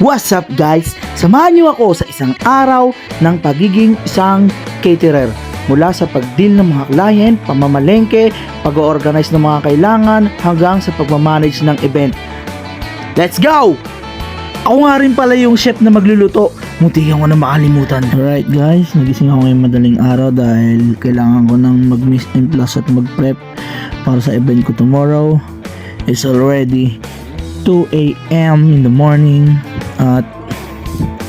What's up guys? Samahan niyo ako sa isang araw ng pagiging isang caterer. Mula sa pag-deal ng mga client, pamamalengke, pag-organize ng mga kailangan, hanggang sa pagmamanage ng event. Let's go! Ako nga rin pala yung chef na magluluto. Muntikan ko na makalimutan. Alright guys, nagising ako ngayong madaling araw dahil kailangan ko nang mag-miss and plus at mag-prep para sa event ko tomorrow. It's already 2 a.m. in the morning at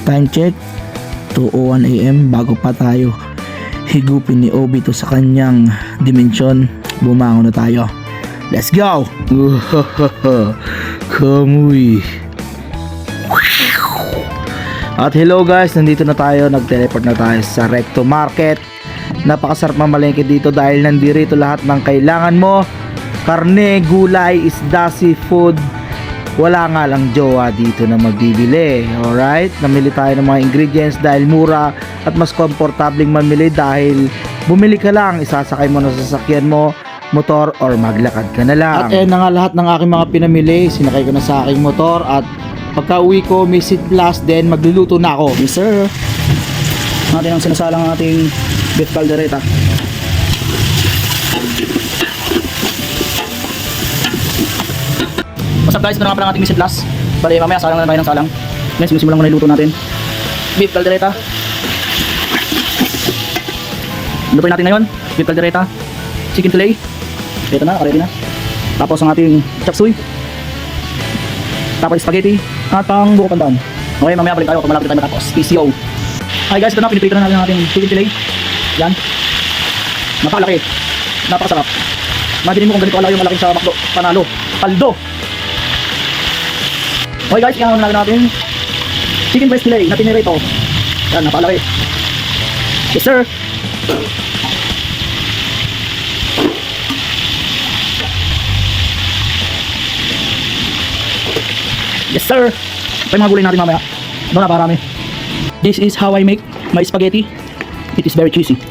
time check 2:01 a.m. bago pa tayo higupin ni Obi to sa kanyang dimensyon. Bumangon na tayo. Let's go! Kamuy! At hello guys, nandito na tayo, nag-teleport na tayo sa Recto Market. Napakasarap mamalengke dito dahil nandito lahat ng kailangan mo. Karne, gulay, isda, seafood. Wala nga lang jowa dito na magbibili. Alright? Namili tayo ng mga ingredients dahil mura at mas komportabling mamili dahil bumili ka lang, isasakay mo na sa sasakyan mo, motor, or maglakad ka na lang. At na nga lahat ng aking mga pinamili, sinakay ko na sa aking motor at pagka uwi ko, may seat plus, then magluluto na ako. Yes sir. Natin ang sinasalang ating beef caldereta. What's up guys, ito na nga pala ang ating Mrs. Plus. Bali mamaya salang na tayo ng salang. Guys, simulan ko na iluto natin beef caldereta. Lutuin natin ngayon beef caldereta, chicken fillet. Ito na, ready na. Tapos ang ating chop suey, tapos spaghetti at ang buko pandan. Okay, mamaya balik tayo kung malapit tayo matapos. PCO. Hi guys, ito na, piniprito na natin ang ating chicken fillet. Yan, napakalaki, napakasarap. Imagine mo kung ganito kalaki yung malaking sa McDo, panalo, paldo. Okay guys, kaya na natin chicken breast fillet na pinirito. Yan, napakalaki. Yes sir. Yes sir. Ito yung mga gulay natin mamaya. Ito na, parami. This is how I make my spaghetti. It is very cheesy.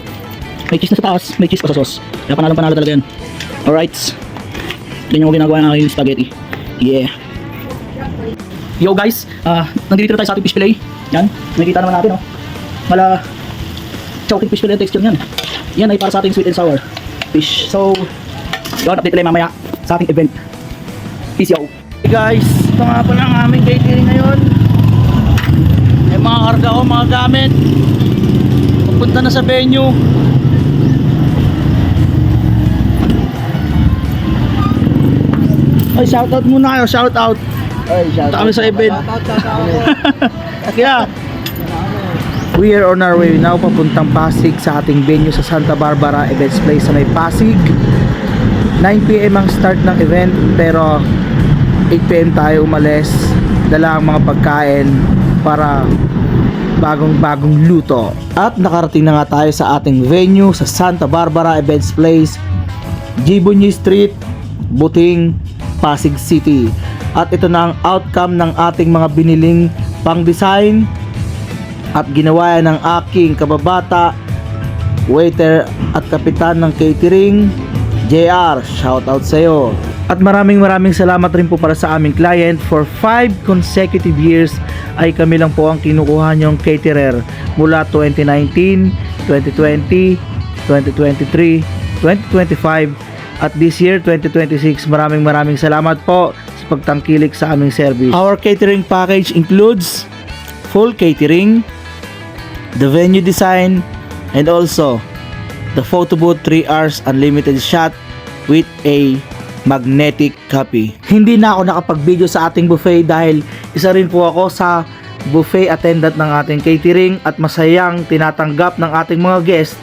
May cheese na sa taas, may cheese pa sa sauce. Kaya panalo talaga yan. Alright. Ganyan ko ginagawa ng aking spaghetti. Yeah. Yo guys, nandito na tayo sa ating fish fillet. Yan, nakikita naman natin, oh. Mala choking fish fillet texture yan. Yan ay para sa ating sweet and sour fish. So, yun, update tayo mamaya sa ating event. PCO. Hey guys, ito nga pala ang aming catering ngayon. May mga karga ko, mga gamit. Pupunta na sa venue. Ay, shoutout muna kayo, shoutout. Punta kami sa event. Kaya we are on our way now papuntang Pasig sa ating venue sa Santa Barbara Events Place sa may Pasig. 9 PM ang start ng event pero 8 PM tayo umalis. Dala ang mga pagkain para bagong luto. At nakarating na nga tayo sa ating venue sa Santa Barbara Events Place, Gibonyi Street, Buting, Pasig City. At ito na ang outcome ng ating mga biniling pang-design at ginawa ng aking kababata, waiter at kapitan ng catering, JR. Shoutout sa iyo. At maraming salamat rin po para sa aming client. For 5 consecutive years ay kami lang po ang kinukuha niyong caterer mula 2019, 2020, 2023, 2025 at this year 2026. Maraming salamat po sa pagtangkilik sa aming service. Our catering package includes full catering, the venue design, and also the photo booth 3 hours unlimited shot with a magnetic copy. Hindi na ako nakapag-video sa ating buffet dahil isa rin po ako sa buffet attendant ng ating catering at masayang tinatanggap ng ating mga guests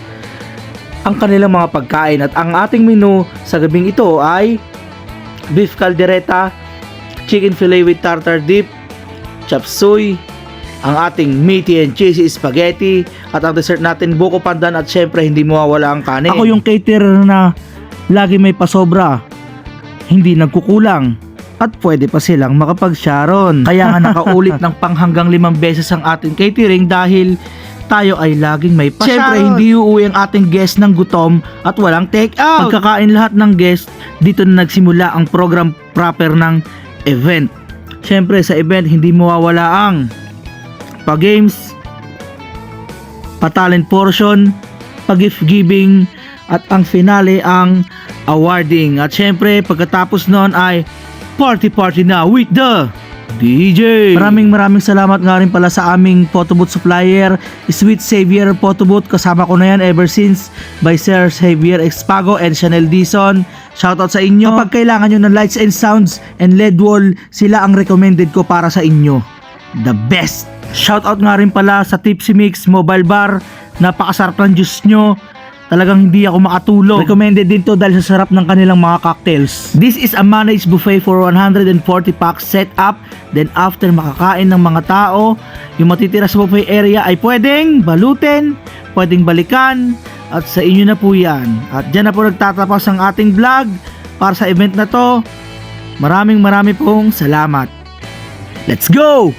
ang kanilang mga pagkain. At ang ating menu sa gabing ito ay beef caldereta, chicken fillet with tartar dip, chop suey, ang ating meaty and cheesy spaghetti, at ang dessert natin buko pandan, at syempre hindi mawawala ang kanin. Ako yung caterer na lagi may pasobra, hindi nagkukulang, at pwede pa silang makapag-sharon. Kaya nga nakaulit ng panghanggang 5 beses ang ating catering dahil tayo ay laging may pasyaron. Siyempre, hindi uuwi ang ating guest ng gutom at walang take out. Pagkakain lahat ng guest, dito na nagsimula ang program proper ng event. Syempre sa event hindi mawawala ang pa-games, pa-talent portion, pa-gift giving, at ang finale ang awarding. At syempre pagkatapos noon ay party na with the DJ. Maraming salamat nga rin pala sa aming photobooth supplier, Sweet Xavier Photobooth. Kasama ko na yan ever since by Sir Xavier Expago and Chanel Dizon. Shoutout sa inyo. Kapag kailangan nyo ng lights and sounds and LED wall, sila ang recommended ko para sa inyo. The best! Shoutout nga rin pala sa Tipsy Mix Mobile Bar. Napakasarap ng juice nyo. Talagang hindi ako makatulog. Recommended din to dahil sa sarap ng kanilang mga cocktails. This is a managed buffet for 140 packs set up. Then after makakain ng mga tao, yung matitira sa buffet area ay pwedeng balutin, pwedeng balikan, at sa inyo na po yan. At dyan na po nagtatapos ang ating vlog para sa event na to. Maraming pong salamat. Let's go!